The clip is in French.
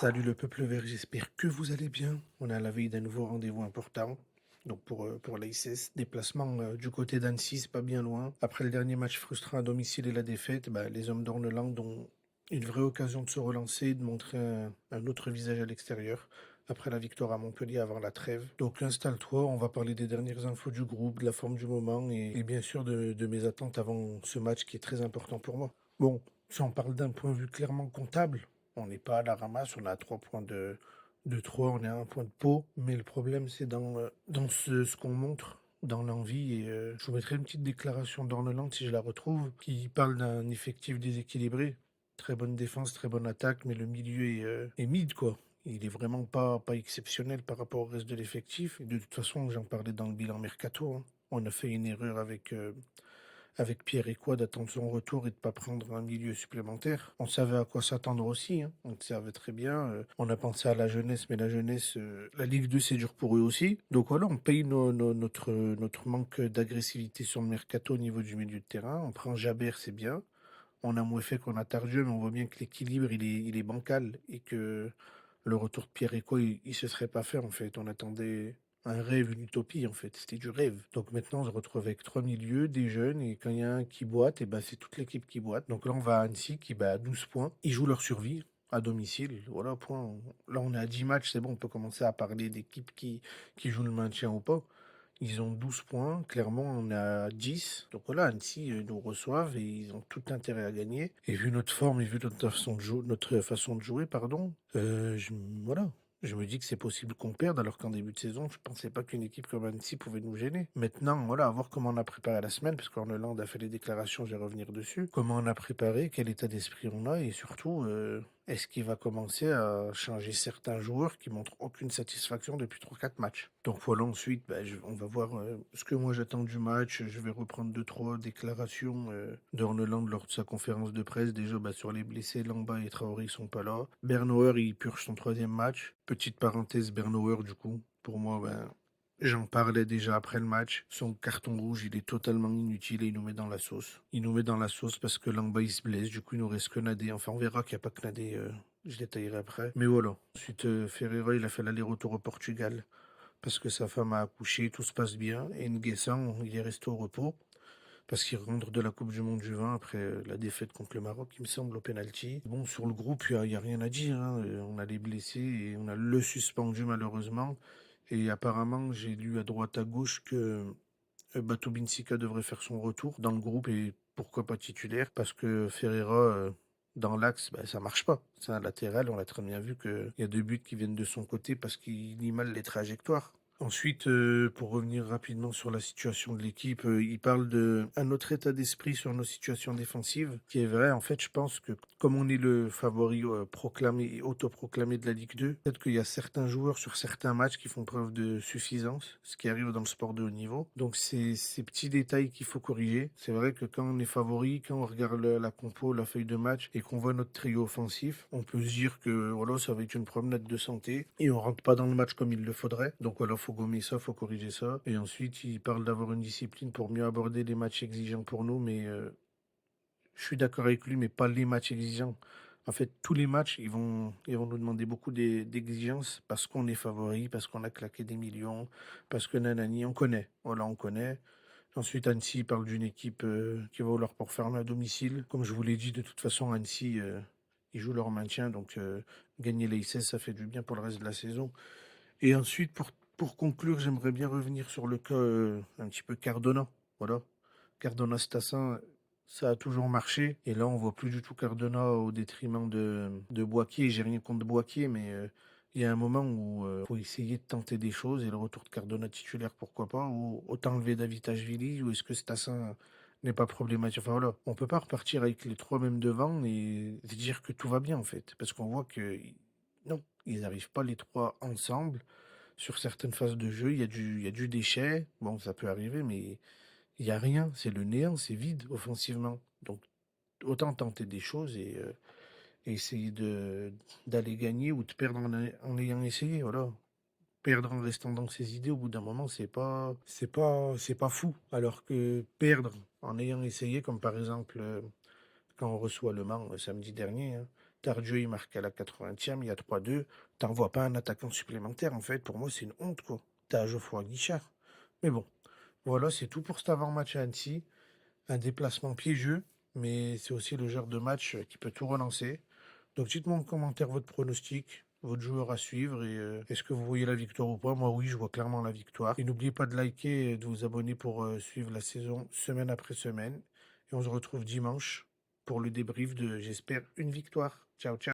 Salut le peuple vert, j'espère que vous allez bien. On est à la veille d'un nouveau rendez-vous important. Donc pour l'ASS, déplacement du côté d'Annecy, c'est pas bien loin. Après le dernier match frustrant à domicile et la défaite, les hommes d'Orneland ont une vraie occasion de se relancer et de montrer un autre visage à l'extérieur. Après la victoire à Montpellier avant la trêve. Donc installe-toi, on va parler des dernières infos du groupe, de la forme du moment et bien sûr de mes attentes avant ce match qui est très important pour moi. Bon, si on parle d'un point de vue clairement comptable, on n'est pas à la ramasse, on a 3 points de 3, on est à un point de pot. Mais le problème, c'est dans ce qu'on montre, dans l'envie. Et je vous mettrai une petite déclaration d'Orneland si je la retrouve, qui parle d'un effectif déséquilibré. Très bonne défense, très bonne attaque, mais le milieu est mid, quoi. Il est vraiment pas exceptionnel par rapport au reste de l'effectif. Et de toute façon, j'en parlais dans le bilan Mercato, hein. On a fait une erreur avec Pierre et quoi d'attendre son retour et de pas prendre un milieu supplémentaire. On savait à quoi s'attendre aussi, hein. On le savait très bien. On a pensé à la jeunesse, mais la jeunesse, la Ligue 2, c'est dur pour eux aussi. Donc voilà, on paye notre manque d'agressivité sur le mercato au niveau du milieu de terrain. On prend Jabert, c'est bien. On a moins fait qu'on a Tardieu, mais on voit bien que l'équilibre, il est bancal et que le retour de Pierre Eco, il se serait pas fait en fait. On attendait un rêve, une utopie en fait. C'était du rêve. Donc maintenant, on se retrouve avec trois milieux, des jeunes, et quand il y a un qui boite, et ben c'est toute l'équipe qui boite. Donc là, on va à Annecy qui bat à 12 points. Ils jouent leur survie à domicile. Voilà, point. Là, on est à 10 matchs, c'est bon, on peut commencer à parler d'équipes qui jouent le maintien ou pas. Ils ont 12 points, clairement on est à 10. Donc voilà, Annecy nous reçoivent et ils ont tout intérêt à gagner. Et vu notre forme et vu notre façon de jouer, pardon, voilà. Je me dis que c'est possible qu'on perde alors qu'en début de saison, je pensais pas qu'une équipe comme Annecy pouvait nous gêner. Maintenant, voilà, à voir comment on a préparé la semaine, parce qu'Orneland a fait les déclarations, je vais revenir dessus. Comment on a préparé, quel état d'esprit on a et surtout, est-ce qu'il va commencer à changer certains joueurs qui montrent aucune satisfaction depuis 3 4 matchs? Donc voilà, ensuite, on va voir ce que moi j'attends du match. Je vais reprendre deux, trois déclarations d'Orneland lors de sa conférence de presse. Déjà, sur les blessés, Lamba et Traoré ils sont pas là. Bernauer, il purge son troisième match. Petite parenthèse, Bernauer, du coup, pour moi, j'en parlais déjà après le match. Son carton rouge, il est totalement inutile et il nous met dans la sauce. Il nous met dans la sauce parce que Lamba, il se blesse. Du coup, il nous reste que Nadé. Enfin, on verra qu'il n'y a pas que Nadé. Je détaillerai après. Mais voilà. Ensuite, Ferreira, il a fait l'aller-retour au Portugal parce que sa femme a accouché. Tout se passe bien. Et Nguessan, il est resté au repos parce qu'il rentre de la Coupe du Monde du vin après la défaite contre le Maroc, il me semble, au penalty. Bon, sur le groupe, il y a rien à dire, hein. On a les blessés et on a le suspendu malheureusement. Et apparemment, j'ai lu à droite à gauche que Bato Binsika devrait faire son retour dans le groupe et pourquoi pas titulaire parce que Ferreira, dans l'axe, ça marche pas. C'est un latéral, on a très bien vu qu'il y a deux buts qui viennent de son côté parce qu'il lit mal les trajectoires. Ensuite, pour revenir rapidement sur la situation de l'équipe, il parle de un autre état d'esprit sur nos situations défensives, qui est vrai. En fait, je pense que comme on est le favori proclamé et autoproclamé de la Ligue 2, peut-être qu'il y a certains joueurs sur certains matchs qui font preuve de suffisance, ce qui arrive dans le sport de haut niveau. Donc, c'est ces petits détails qu'il faut corriger. C'est vrai que quand on est favori, quand on regarde la compo, la feuille de match et qu'on voit notre trio offensif, on peut se dire que voilà, ça va être une promenade de santé et on rentre pas dans le match comme il le faudrait. Donc voilà, faut gommer ça, faut corriger ça. Et ensuite, il parle d'avoir une discipline pour mieux aborder les matchs exigeants pour nous, mais je suis d'accord avec lui, mais pas les matchs exigeants. En fait, tous les matchs, ils vont nous demander beaucoup d'exigences parce qu'on est favori, parce qu'on a claqué des millions, parce que nanani, on connaît. Voilà, on connaît. Ensuite, Annecy parle d'une équipe qui va vouloir pour fermer à domicile. Comme je vous l'ai dit, de toute façon, Annecy, ils jouent leur maintien, donc gagner les 16, ça fait du bien pour le reste de la saison. Et ensuite, pour conclure, j'aimerais bien revenir sur le cas un petit peu Cardona. Voilà. Cardona-Stassin, ça a toujours marché. Et là, on voit plus du tout Cardona au détriment de Boaquier. J'ai rien contre Boaquier, mais il y a un moment où faut essayer de tenter des choses. Et le retour de Cardona titulaire, pourquoi pas. Ou autant enlever David-Ashvili, ou est-ce que Stassin n'est pas problématique. Enfin voilà, on peut pas repartir avec les trois mêmes devant et se dire que tout va bien en fait. Parce qu'on voit que non, ils n'arrivent pas les trois ensemble. Sur certaines phases de jeu, il y a du déchet. Bon, ça peut arriver, mais il n'y a rien. C'est le néant, c'est vide offensivement. Donc, autant tenter des choses et essayer d'aller gagner ou de perdre en ayant essayé. Voilà. Perdre en restant dans ses idées, au bout d'un moment, c'est pas fou. Alors que perdre en ayant essayé, comme par exemple quand on reçoit Le Mans samedi dernier. Hein. Tardieu, il marque à la 80e, il y a 3-2. T'envoies pas un attaquant supplémentaire, en fait. Pour moi, c'est une honte, quoi. T'as Geoffroy Guichard. Mais bon, voilà, c'est tout pour cet avant-match à Annecy. Un déplacement piégeux, mais c'est aussi le genre de match qui peut tout relancer. Donc dites-moi en commentaire votre pronostic, votre joueur à suivre et est-ce que vous voyez la victoire ou pas? Moi oui, je vois clairement la victoire. Et n'oubliez pas de liker et de vous abonner pour suivre la saison semaine après semaine. Et on se retrouve dimanche pour le débrief de, j'espère, une victoire. Ciao, ciao.